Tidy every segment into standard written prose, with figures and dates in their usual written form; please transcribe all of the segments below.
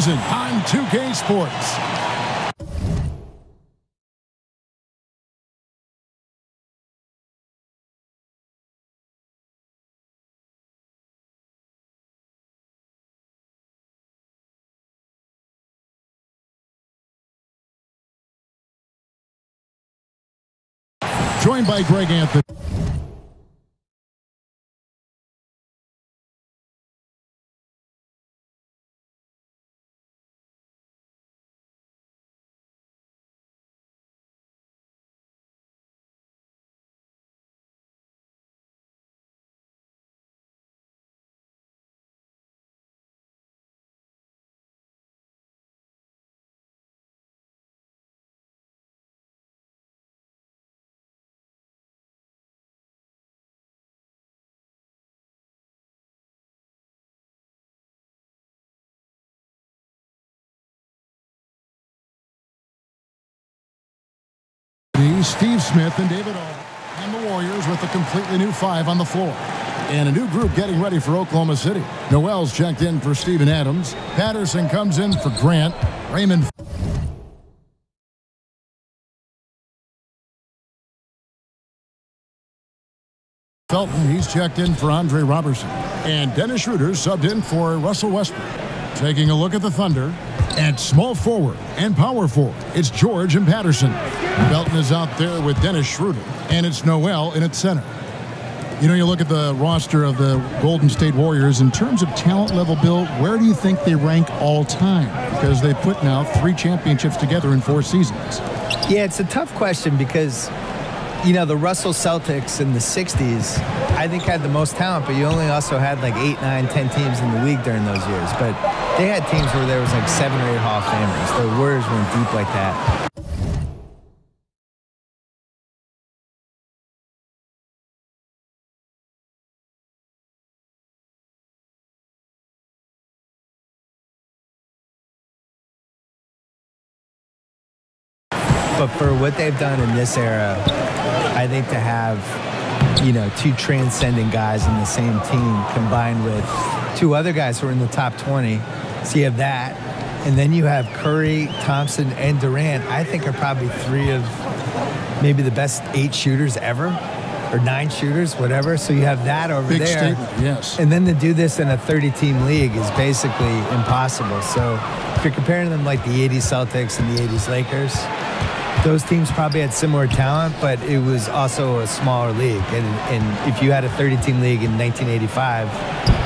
season on 2K Sports. Joined by Greg Anthony. Steve Smith and David O. And the Warriors with a completely new 5 on the floor. And a new group getting ready for Oklahoma City. Neliels checked in for Steven Adams. Patterson comes in for Grant. Raymond Felton, he's checked in for Andre Robertson. And Dennis Schroeder subbed in for Russell Westbrook. Taking a look at the Thunder. At small forward and power forward, it's George and Patterson. Felton is out there with Dennis Schroeder. And it's Noel in its center. You know, you look at the roster of the Golden State Warriors. In terms of talent level, Bill, where do you think they rank all time? Because they put now 3 championships together in 4 seasons. Yeah, it's a tough question because, you know, the Russell Celtics in the 60s, I think had the most talent, but you only also had like 8, 9, 10 teams in the league during those years. But they had teams where there was like 7 or 8 Hall of Famers. The Warriors went deep like that. But for what they've done in this era, I think to have, you know, 2 transcendent guys in the same team combined with 2 other guys who are in the top 20. So you have that. And then you have Curry, Thompson, and Durant, I think are probably 3 of maybe the best 8 shooters ever, or 9 shooters, whatever. So you have that over Big there. Statement, yes. And then to do this in a 30-team league is basically impossible. So if you're comparing them like the 80s Celtics and the 80s Lakers, those teams probably had similar talent, but it was also a smaller league. And if you had a 30-team league in 1985,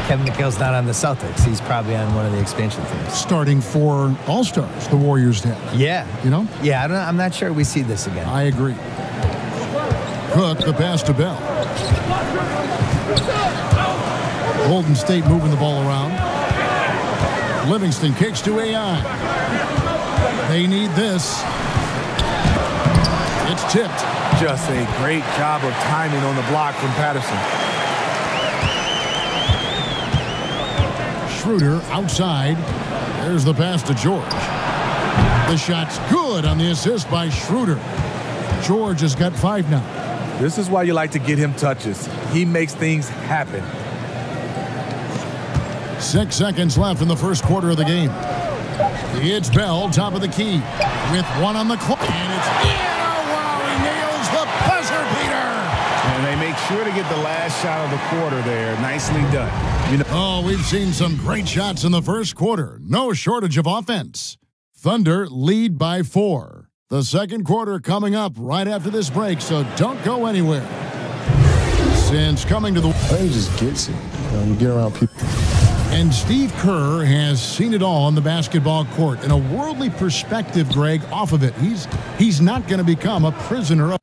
Kevin McHale's not on the Celtics. He's probably on one of the expansion teams. Starting 4 All-Stars, the Warriors did. Yeah. You know? Yeah, I'm not sure we see this again. I agree. Cook, the pass to Bell. Golden State moving the ball around. Livingston kicks to AI. They need this. It's tipped. Just a great job of timing on the block from Patterson. Schroeder outside. There's the pass to George. The shot's good on the assist by Schroeder. George has got 5 now. This is why you like to get him touches. He makes things happen. 6 seconds left in the first quarter of the game. It's Bell, top of the key, with 1 on the clock. And it's in. And they make sure to get the last shot of the quarter there. Nicely done. You know, oh, we've seen some great shots in the first quarter. No shortage of offense. Thunder lead by 4. The second quarter coming up right after this break, so don't go anywhere. Since coming to the... He just gets it. You get around people. And Steve Kerr has seen it all on the basketball court. In a worldly perspective, Greg, off of it, he's not going to become a prisoner of...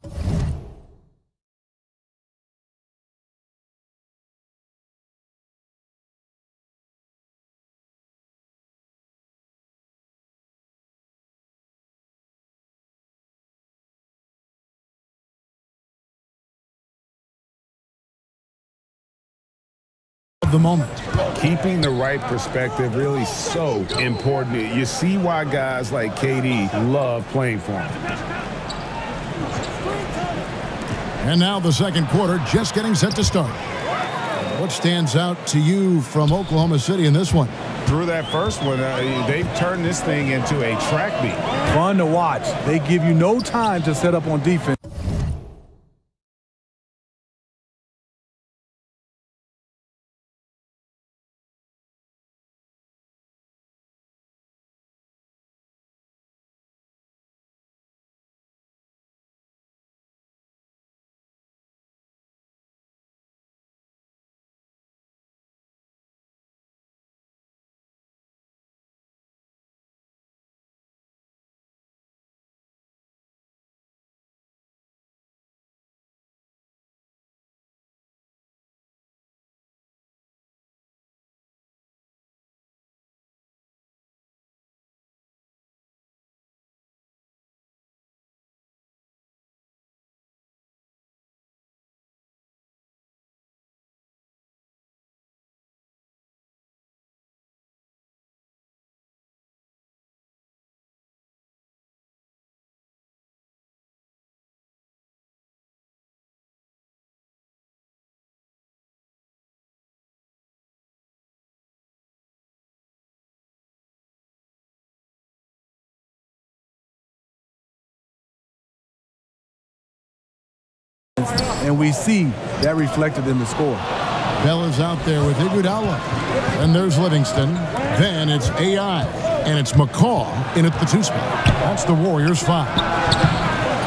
the moment. Keeping the right perspective really so important. You see why guys like KD love playing for him. And now the second quarter just getting set to start. What stands out to you from Oklahoma City in this one? through that first one. They've turned this thing into a track meet. Fun to watch. They give you no time to set up on defense. And we see that reflected in the score. Bell is out there with Iguodala. And there's Livingston. Then it's AI. And it's McCaw in at the 2 spot. That's the Warriors 5.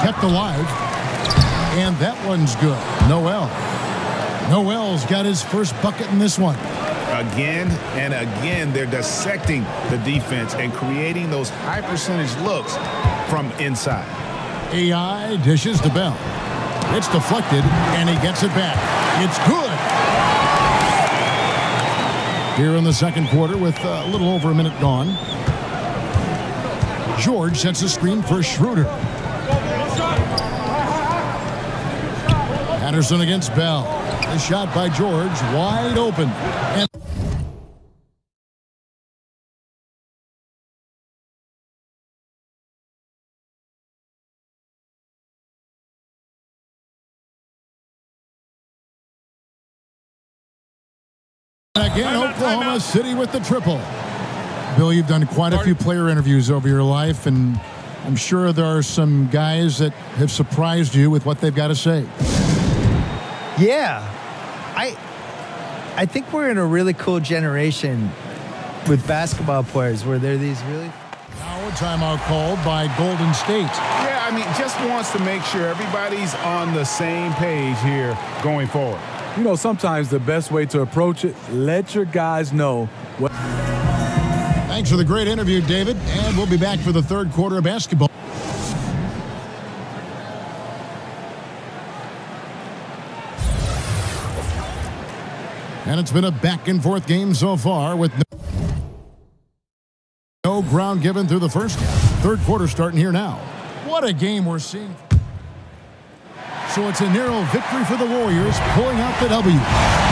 Kept alive. And that one's good. Noel's got his first bucket in this one. Again and again, they're dissecting the defense and creating those high percentage looks from inside. AI dishes to Bell. It's deflected, and he gets it back. It's good. Here in the second quarter with a little over a minute gone. George sets a screen for Schroeder. Patterson against Bell. The shot by George, wide open. And again, Oklahoma City with the triple. Bill, you've done quite a few player interviews over your life, and I'm sure there are some guys that have surprised you with what they've got to say. Yeah. I think we're in a really cool generation with basketball players where they're these really... Now a timeout called by Golden State. Yeah, I mean, just wants to make sure everybody's on the same page here going forward. You know, sometimes the best way to approach it, let your guys know what... Thanks for the great interview, David, and we'll be back for the third quarter of basketball. And it's been a back-and-forth game so far with no ground given through the first half. Third quarter starting here now. What a game we're seeing. So it's a narrow victory for the Warriors, pulling out the W.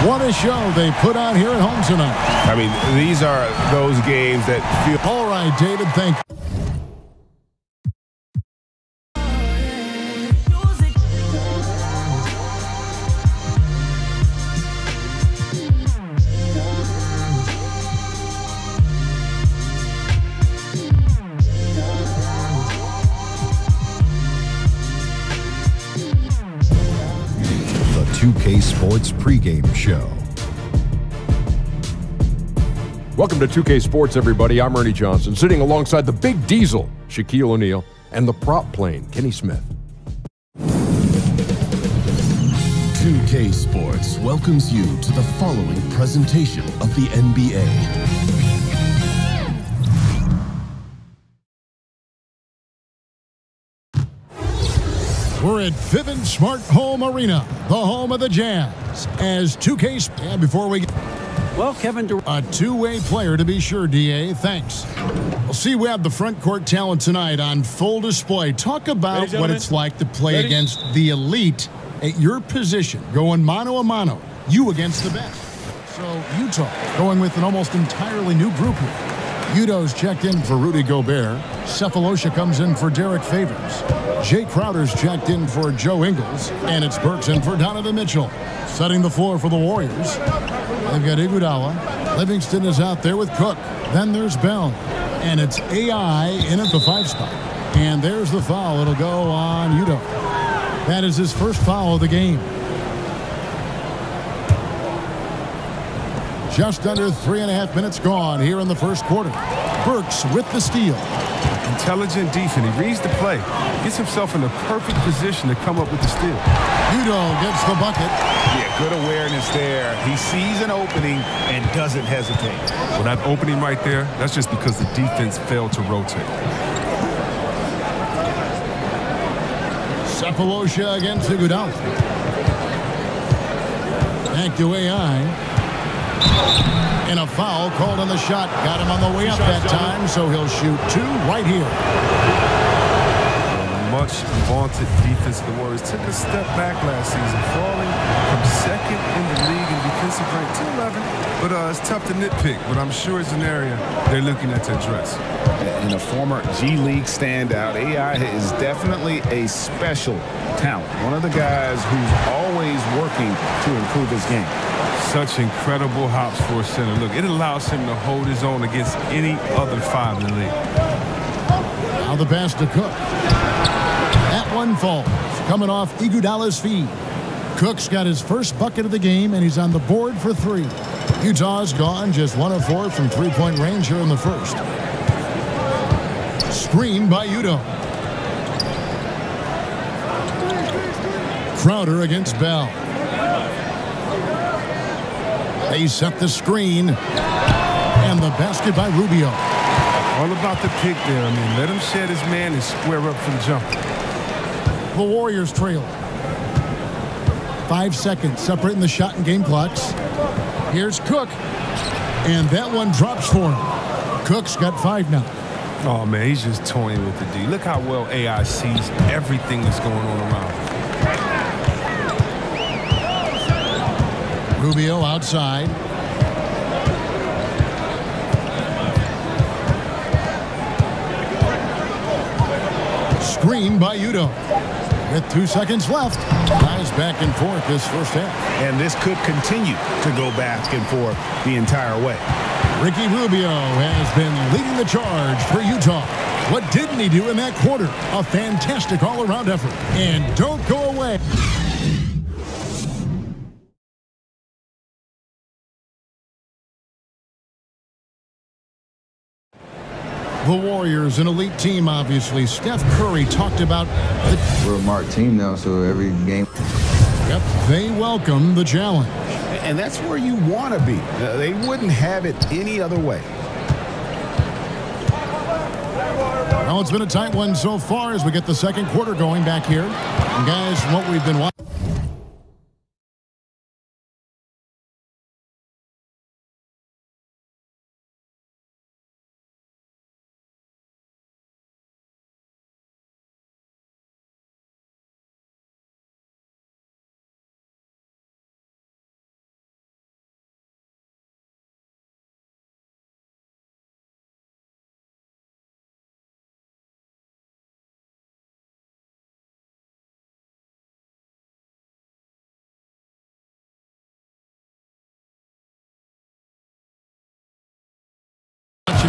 What a show they put on here at home tonight. I mean, these are those games that feel... All right, David, thank you. The 2K Sports pregame show. Welcome to 2K Sports, everybody. I'm Ernie Johnson, sitting alongside the Big Diesel, Shaquille O'Neal, and the prop plane, Kenny Smith. 2K Sports welcomes you to the following presentation of the NBA. We're at Vivint Smart Home Arena, the home of the Jazz. As 2K, and before we get... Well, Kevin Durant. A two-way player to be sure, DA. Thanks. We'll see, we have the front court talent tonight on full display. Talk about what it's like to play against the elite at your position, going mano a mano, you against the best. So Utah going with an almost entirely new group here. Udo's checked in for Rudy Gobert. Cephalosha comes in for Derek Favors. Jay Crowder's checked in for Joe Ingles. And it's Burks in for Donovan Mitchell. Setting the floor for the Warriors. They've got Iguodala, Livingston is out there with Cook. Then there's Bell. And it's AI in at the 5 spot. And there's the foul. It'll go on Udo. That is his first foul of the game. Just under 3.5 minutes gone here in the first quarter. Burks with the steal. Intelligent defense. He reads the play. Gets himself in the perfect position to come up with the steal. Udo gets the bucket. Yeah, good awareness there. He sees an opening and doesn't hesitate. Well, that opening right there, that's just because the defense failed to rotate. Cephalosha against Iguodala. Back to AI. And a foul called on the shot. Got him on the way up that time, so he'll shoot 2 right here. Much vaunted defense of the Warriors took a step back last season, falling from 2nd in the league in defensive rank to 11. But it's tough to nitpick, but I'm sure it's an area they're looking at to address. And a former G League standout, AI is definitely a special talent. One of the guys who's always working to improve his game. Such incredible hops for a center. Look, it allows him to hold his own against any other 5 in the league. Now the pass to Cook. That one falls, coming off Iguodala's feed. Cook's got his first bucket of the game, and he's on the board for 3. Utah's gone just 1 of 4 from 3-point range here in the first. Screen by Udo. Crowder against Bell. They set the screen. And the basket by Rubio. All about the pick there. I mean, let him shed his man and square up for the jumper. The Warriors trail. 5 seconds separating the shot and game clocks. Here's Cook. And that one drops for him. Cook's got 5 now. Oh, man, he's just toying with the D. Look how well AI sees everything that's going on around him. Rubio outside. Screen by Udo. With 2 seconds left. Guys back and forth this first half. And this could continue to go back and forth the entire way. Ricky Rubio has been leading the charge for Utah. What didn't he do in that quarter? A fantastic all-around effort. And don't go away. The Warriors, an elite team, obviously. Steph Curry talked about we're a marked team now, so every game. Yep, they welcome the challenge. And that's where you want to be. They wouldn't have it any other way. Well, it's been a tight one so far as we get the second quarter going back here. And guys, what we've been watching.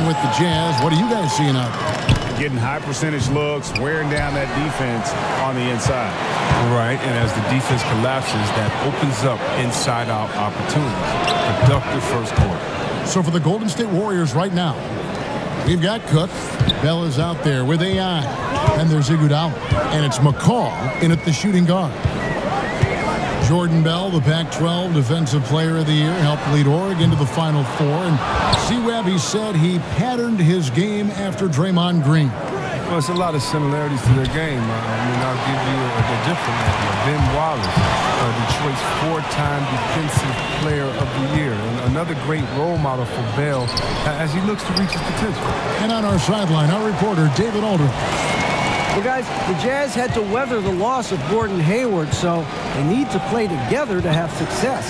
With the Jazz, what are you guys seeing out there? Getting high percentage looks, wearing down that defense on the inside. Right, and as the defense collapses, that opens up inside-out opportunities. Productive first quarter. So for the Golden State Warriors right now, we've got Cook. Bell is out there with AI. And there's Iguodala. And it's McCall in at the shooting guard. Jordan Bell, the Pac-12 Defensive Player of the Year, helped lead Oregon to the Final Four. And C-Webb, he said he patterned his game after Draymond Green. Well, it's a lot of similarities to their game. I mean, I'll give you a different one. Ben Wallace, Detroit's 4-time Defensive Player of the Year. And another great role model for Bell as he looks to reach his potential. And on our sideline, our reporter, David Aldridge. Well, guys, the Jazz had to weather the loss of Gordon Hayward, so they need to play together to have success.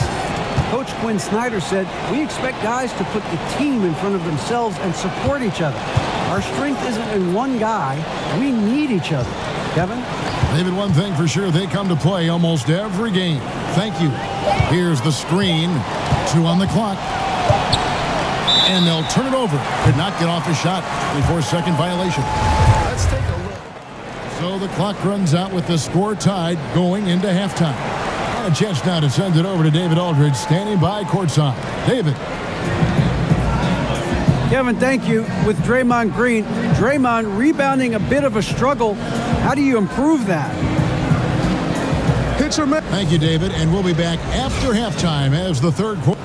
Coach Quinn Snyder said, we expect guys to put the team in front of themselves and support each other. Our strength isn't in one guy. We need each other. Kevin? David, one thing for sure, they come to play almost every game. Thank you. Here's the screen. 2 on the clock. And they'll turn it over. Could not get off a shot before second violation. Let's take a look. So the clock runs out with the score tied going into halftime. And a chance now to send it over to David Aldridge, standing by courtside. David. Kevin, thank you. With Draymond Green, Draymond rebounding a bit of a struggle. How do you improve that? Thank you, David. And we'll be back after halftime as the third quarter.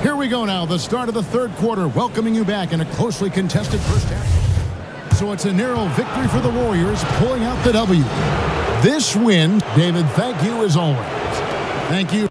Here we go now, the start of the third quarter, welcoming you back in a closely contested first half. So it's a narrow victory for the Warriors, pulling out the W. This win, David, thank you as always. Thank you.